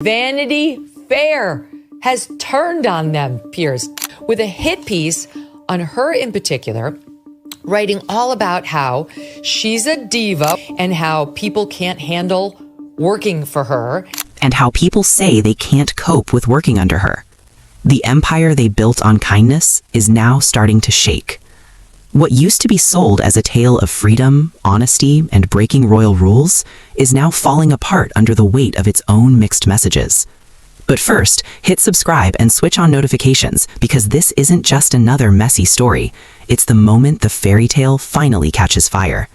Vanity Fair has turned on them, Piers, with a hit piece on her in particular, writing all about how she's a diva and how people can't handle working for her. And how people say they can't cope with working under her. The empire they built on kindness is now starting to shake. What used to be sold as a tale of freedom, honesty, and breaking royal rules is now falling apart under the weight of its own mixed messages. But first, hit subscribe and switch on notifications because this isn't just another messy story. It's the moment the fairy tale finally catches fire.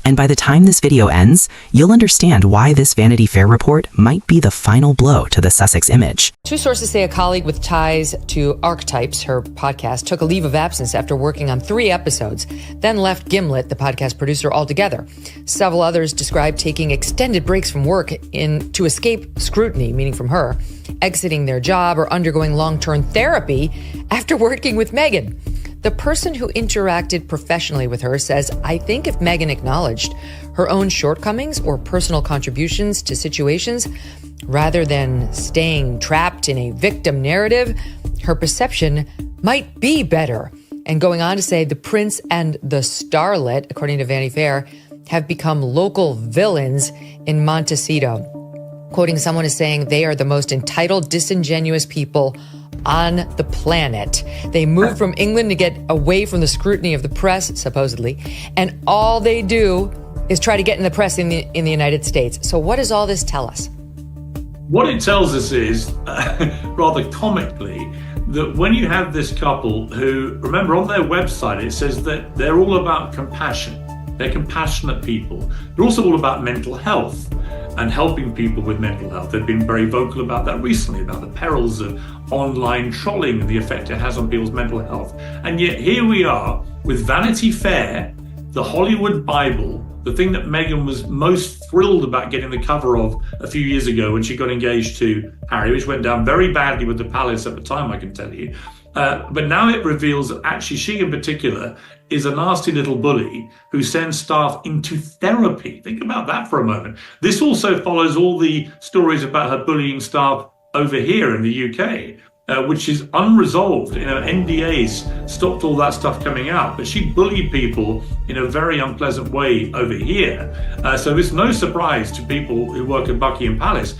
And by the time this video ends, you'll understand why this Vanity Fair report might be the final blow to the Sussex image. Two sources say a colleague with ties to Archetypes, her podcast, took a leave of absence after working on 3 episodes, then left Gimlet, the podcast producer, altogether. Several others described taking extended breaks from work to escape scrutiny, meaning from her, exiting their job or undergoing long-term therapy after working with Megyn. The person who interacted professionally with her says, I think if Megyn acknowledged her own shortcomings or personal contributions to situations, rather than staying trapped in a victim narrative, her perception might be better. And going on to say the prince and the starlet, according to Vanity Fair, have become local villains in Montecito. Quoting someone as saying, they are the most entitled, disingenuous people on the planet. They moved from England to get away from the scrutiny of the press, supposedly, and all they do is try to get in the press in the United States. So what does all this tell us? What it tells us is, rather comically, that when you have this couple who, remember on their website, it says that they're all about compassion. They're compassionate people. They're also all about mental health and helping people with mental health. They've been very vocal about that recently, about the perils of online trolling and the effect it has on people's mental health. And yet here we are with Vanity Fair, the Hollywood Bible, the thing that Megyn was most thrilled about getting the cover of a few years ago when she got engaged to Harry, which went down very badly with the palace at the time, I can tell you. But now it reveals that actually she in particular is a nasty little bully who sends staff into therapy. Think about that for a moment. This also follows all the stories about her bullying staff over here in the UK, which is unresolved. NDAs stopped all that stuff coming out, but she bullied people in a very unpleasant way over here. So it's no surprise to people who work at Buckingham Palace.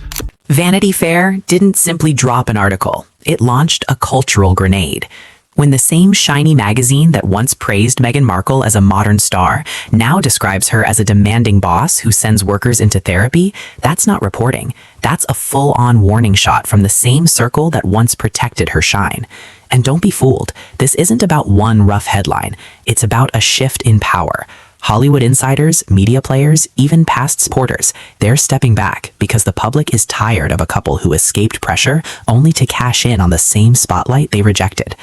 Vanity Fair didn't simply drop an article. It launched a cultural grenade. When the same shiny magazine that once praised Meghan Markle as a modern star now describes her as a demanding boss who sends workers into therapy, that's not reporting. That's a full-on warning shot from the same circle that once protected her shine. And don't be fooled. This isn't about one rough headline. It's about a shift in power. Hollywood insiders, media players, even past supporters, they're stepping back because the public is tired of a couple who escaped pressure only to cash in on the same spotlight they rejected.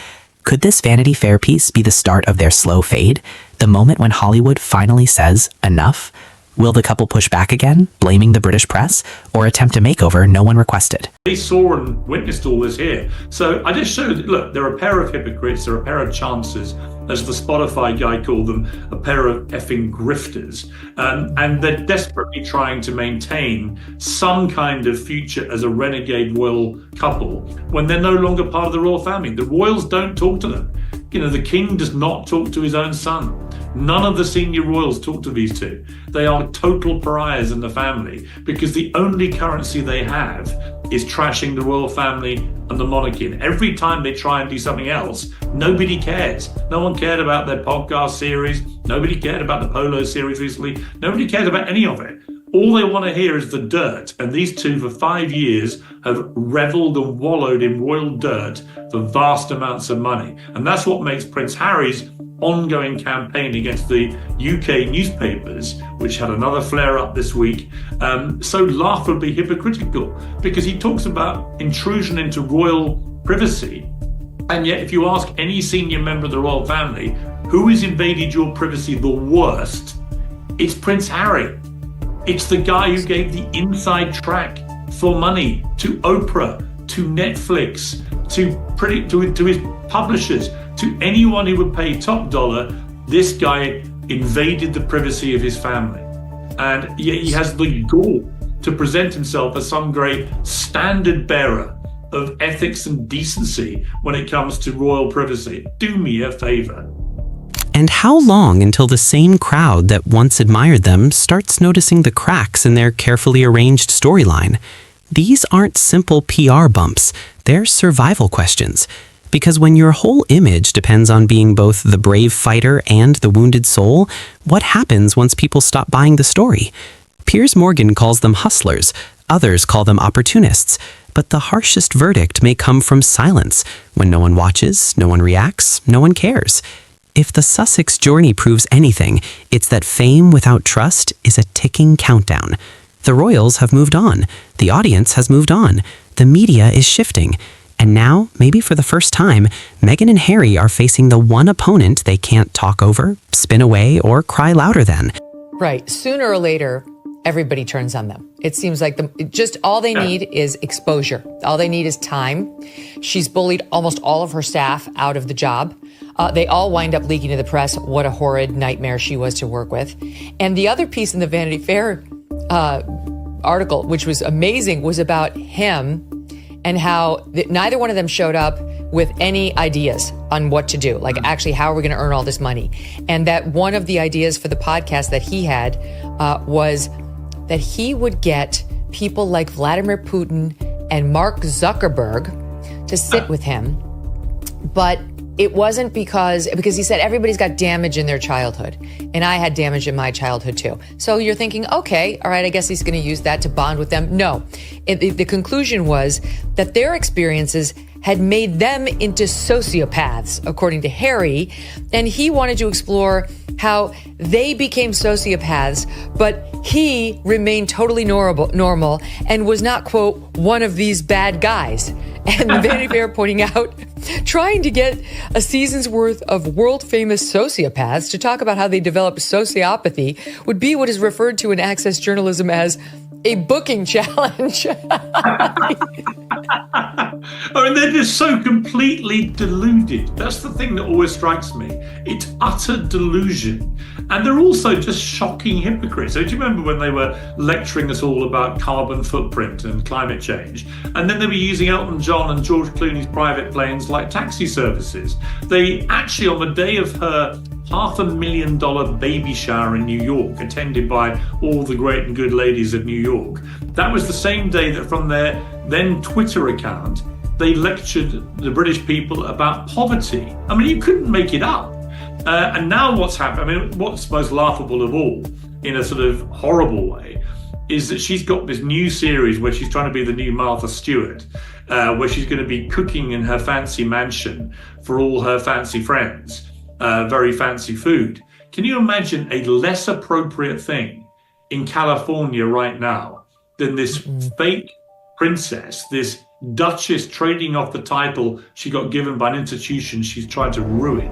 Could this Vanity Fair piece be the start of their slow fade? The moment when Hollywood finally says, enough? Will the couple push back again, blaming the British press, or attempt a makeover no one requested? They saw and witnessed all this here. So I just showed, look, they're a pair of hypocrites, they're a pair of chancers, as the Spotify guy called them, a pair of effing grifters. And they're desperately trying to maintain some kind of future as a renegade royal couple when they're no longer part of the royal family. The royals don't talk to them. The king does not talk to his own son. None of the senior royals talk to these two. They are total pariahs in the family because the only currency they have is trashing the royal family and the monarchy. And every time they try and do something else, nobody cares. No one cared about their podcast series. Nobody cared about the polo series recently. Nobody cared about any of it. All they want to hear is the dirt. And these two for 5 years have reveled and wallowed in royal dirt for vast amounts of money. And that's what makes Prince Harry's ongoing campaign against the UK newspapers, which had another flare-up this week, so laughably hypocritical, because he talks about intrusion into royal privacy. And yet, if you ask any senior member of the royal family, who has invaded your privacy the worst, it's Prince Harry. It's the guy who gave the inside track for money to Oprah, to Netflix, to his publishers, to anyone who would pay top dollar. This guy invaded the privacy of his family. And yet he has the gall to present himself as some great standard bearer of ethics and decency when it comes to royal privacy. Do me a favor. And how long until the same crowd that once admired them starts noticing the cracks in their carefully arranged storyline? These aren't simple PR bumps, they're survival questions. Because when your whole image depends on being both the brave fighter and the wounded soul, what happens once people stop buying the story? Piers Morgan calls them hustlers, others call them opportunists, but the harshest verdict may come from silence. When no one watches, no one reacts, no one cares. If the Sussex journey proves anything, it's that fame without trust is a ticking countdown. The royals have moved on, the audience has moved on, the media is shifting. And now, maybe for the first time, Meghan and Harry are facing the one opponent they can't talk over, spin away, or cry louder than. Right. Sooner or later, everybody turns on them. It seems like just all they need is exposure. All they need is time. She's bullied almost all of her staff out of the job. They all wind up leaking to the press what a horrid nightmare she was to work with. And the other piece in the Vanity Fair article, which was amazing, was about him and how neither one of them showed up with any ideas on what to do. Like, actually, how are we going to earn all this money? And that one of the ideas for the podcast that he had was that he would get people like Vladimir Putin and Mark Zuckerberg to sit with him. But it wasn't because he said everybody's got damage in their childhood. And I had damage in my childhood too. So you're thinking, okay, all right, I guess he's going to use that to bond with them. No, the conclusion was that their experiences had made them into sociopaths, according to Harry. And he wanted to explore how they became sociopaths, but he remained totally normal and was not, quote, one of these bad guys. And the Vanity Fair pointing out, trying to get a season's worth of world-famous sociopaths to talk about how they developed sociopathy would be what is referred to in access journalism as a booking challenge. I mean, they're just so completely deluded. That's the thing that always strikes me. It's utter delusion. And they're also just shocking hypocrites. So do you remember when they were lecturing us all about carbon footprint and climate change? And then they were using Elton John and George Clooney's private planes like taxi services. They actually, on the day of her $500,000 baby shower in New York, attended by all the great and good ladies of New York, that was the same day that from their then Twitter account, they lectured the British people about poverty. I mean, you couldn't make it up. And now what's happened, I mean, what's most laughable of all, in a sort of horrible way, is that she's got this new series where she's trying to be the new Martha Stewart, where she's going to be cooking in her fancy mansion for all her fancy friends, very fancy food. Can you imagine a less appropriate thing in California right now than this fake princess, this duchess trading off the title she got given by an institution she's tried to ruin,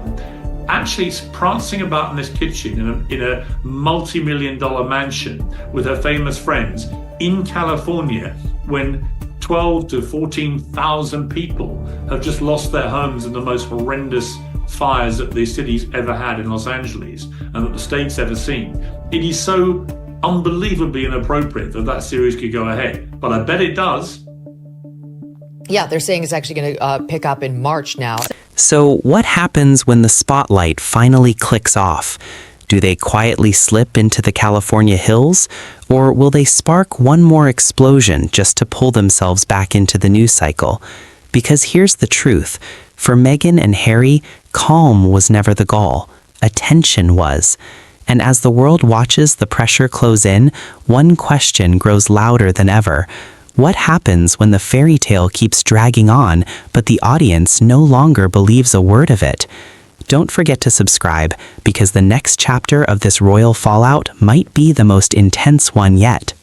actually prancing about in this kitchen in a multi-million-dollar mansion with her famous friends in California when 12 to 14,000 people have just lost their homes in the most horrendous fires that the city's ever had in Los Angeles and that the state's ever seen. It is so unbelievably inappropriate that series could go ahead, but I bet it does. Yeah, they're saying it's actually going to pick up in March now. So what happens when the spotlight finally clicks off? Do they quietly slip into the California hills? Or will they spark one more explosion just to pull themselves back into the news cycle? Because here's the truth. For Meghan and Harry, calm was never the goal. Attention was. And as the world watches the pressure close in, one question grows louder than ever. What happens when the fairy tale keeps dragging on, but the audience no longer believes a word of it? Don't forget to subscribe, because the next chapter of this royal fallout might be the most intense one yet.